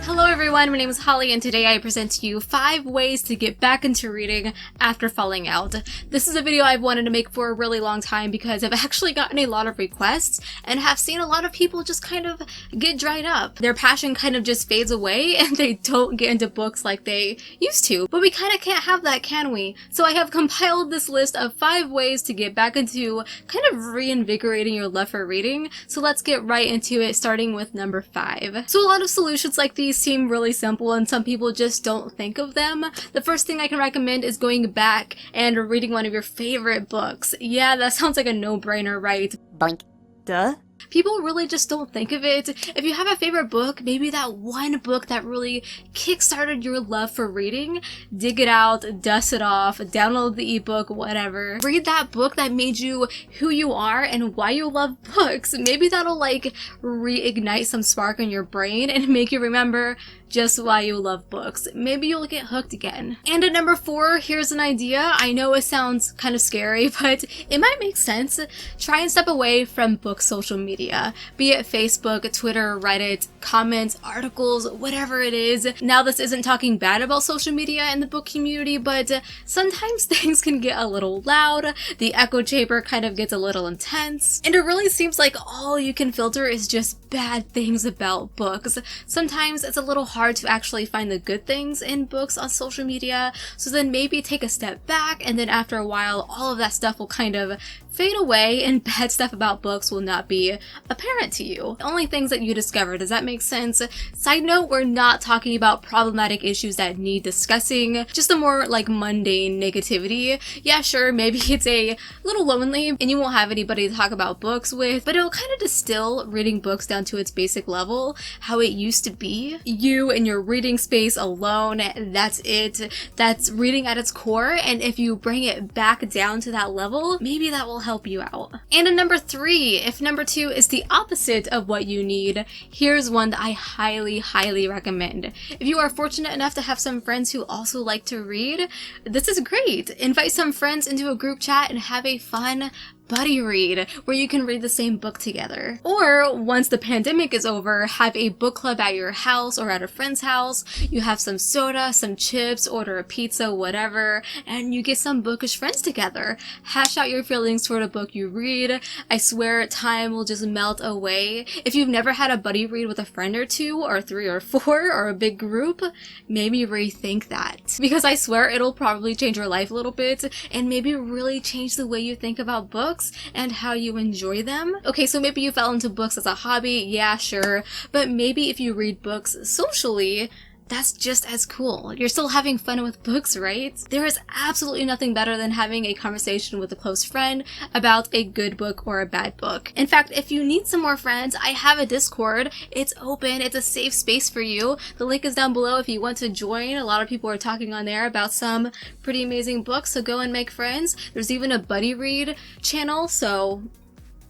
Hello everyone, my name is Holly and today I present to you 5 ways to get back into reading after falling out. This is a video I've wanted to make for a really long time because I've actually gotten a lot of requests and have seen a lot of people just kind of get dried up. Their passion kind of just fades away and they don't get into books like they used to. But we kind of can't have that, can we? So I have compiled this list of 5 ways to get back into kind of reinvigorating your love for reading. So let's get right into it, starting with number 5. So a lot of solutions like these seem really simple and some people just don't think of them. The first thing I can recommend is going back and reading one of your favorite books. Yeah, that sounds like a no-brainer, right? Boink. Duh. People really just don't think of it. If you have a favorite book, maybe that one book that really kickstarted your love for reading, dig it out, dust it off, download the ebook, whatever. Read that book that made you who you are and why you love books. Maybe that'll like reignite some spark in your brain and make you remember just why you love books. Maybe you'll get hooked again. And at number 4, here's an idea. I know it sounds kind of scary, but it might make sense. Try and step away from book social media, be it Facebook, Twitter, Reddit, comments, articles, whatever it is. Now, this isn't talking bad about social media in the book community, but sometimes things can get a little loud. The echo chamber kind of gets a little intense, and it really seems like all you can filter is just bad things about books. Sometimes it's a little hard to actually find the good things in books on social media, so then maybe take a step back, and then after a while all of that stuff will kind of fade away and bad stuff about books will not be apparent to you. Only things that you discover. Does that make sense? Side note, we're not talking about problematic issues that need discussing, just the more like mundane negativity. Yeah, sure, maybe it's a little lonely and you won't have anybody to talk about books with, but it'll kind of distill reading books down to its basic level, how it used to be. You in your reading space alone, that's it. That's reading at its core, and if you bring it back down to that level, maybe that will help you out. And at number 3, if number 2 is the opposite of what you need, here's one that I highly recommend. If you are fortunate enough to have some friends who also like to read, this is great. Invite some friends into a group chat and have a fun buddy read where you can read the same book together. Or once the pandemic is over, have a book club at your house or at a friend's house. You have some soda, some chips, order a pizza, whatever, and you get some bookish friends together. Hash out your feelings toward a book you read. I swear time will just melt away. If you've never had a buddy read with a friend or 2 or 3 or 4 or a big group, maybe rethink that. Because I swear it'll probably change your life a little bit and maybe really change the way you think about books and how you enjoy them. Okay, so maybe you fell into books as a hobby, yeah, sure, but maybe if you read books socially, that's just as cool. You're still having fun with books, right? There is absolutely nothing better than having a conversation with a close friend about a good book or a bad book. In fact, if you need some more friends, I have a Discord. It's open. It's a safe space for you. The link is down below if you want to join. A lot of people are talking on there about some pretty amazing books, so go and make friends. There's even a buddy read channel, so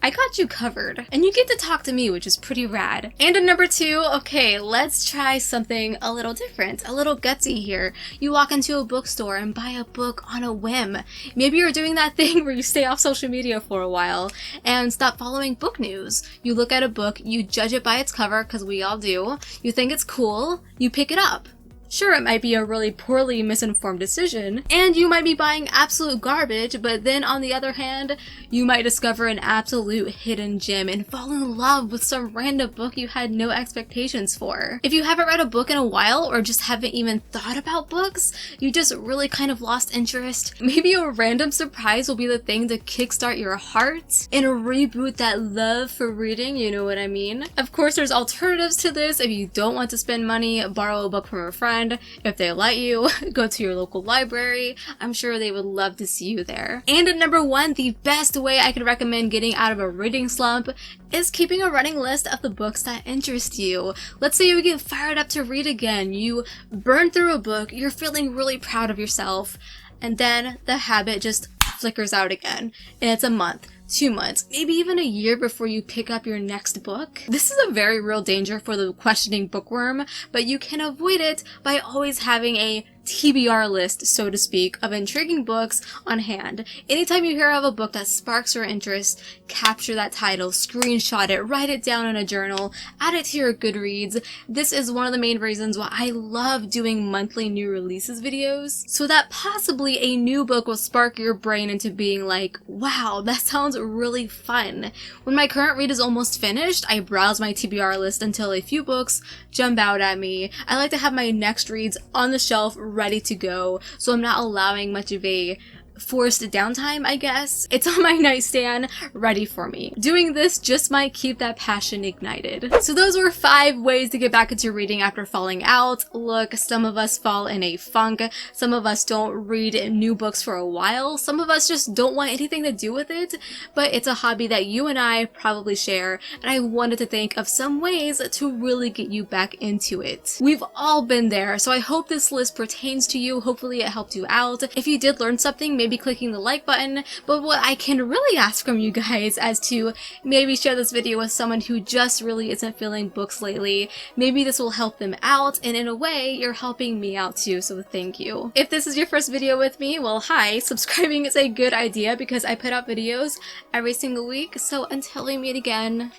I got you covered. And you get to talk to me, which is pretty rad. And at number 2, okay, let's try something a little different, a little gutsy here. You walk into a bookstore and buy a book on a whim. Maybe you're doing that thing where you stay off social media for a while and stop following book news. You look at a book, you judge it by its cover, because we all do. You think it's cool, you pick it up. Sure, it might be a really poorly misinformed decision, and you might be buying absolute garbage, but then on the other hand, you might discover an absolute hidden gem and fall in love with some random book you had no expectations for. If you haven't read a book in a while, or just haven't even thought about books, you just really kind of lost interest, maybe a random surprise will be the thing to kickstart your heart and reboot that love for reading, you know what I mean? Of course, there's alternatives to this. If you don't want to spend money, borrow a book from a friend. If they let you, go to your local library. I'm sure they would love to see you there. And at number 1, the best way I could recommend getting out of a reading slump is keeping a running list of the books that interest you. Let's say you get fired up to read again. You burn through a book, you're feeling really proud of yourself, and then the habit just flickers out again, and it's a month, 2 months, maybe even a year before you pick up your next book. This is a very real danger for the questioning bookworm, but you can avoid it by always having a TBR list, so to speak, of intriguing books on hand. Anytime you hear of a book that sparks your interest, capture that title, screenshot it, write it down in a journal, add it to your Goodreads. This is one of the main reasons why I love doing monthly new releases videos, so that possibly a new book will spark your brain into being like, wow, that sounds really fun. When my current read is almost finished, I browse my TBR list until a few books jump out at me. I like to have my next reads on the shelf ready to go, so I'm not allowing much of a forced downtime, I guess. It's on my nightstand, ready for me. Doing this just might keep that passion ignited. So those were 5 ways to get back into reading after falling out. Look, some of us fall in a funk, some of us don't read new books for a while, some of us just don't want anything to do with it, but it's a hobby that you and I probably share, and I wanted to think of some ways to really get you back into it. We've all been there, so I hope this list pertains to you. Hopefully it helped you out. If you did learn something, maybe clicking the like button, but what I can really ask from you guys as to maybe share this video with someone who just really isn't feeling books lately. Maybe this will help them out, and in a way, you're helping me out too, so thank you. If this is your first video with me, well hi, subscribing is a good idea because I put out videos every single week, so until we meet again,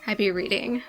happy reading.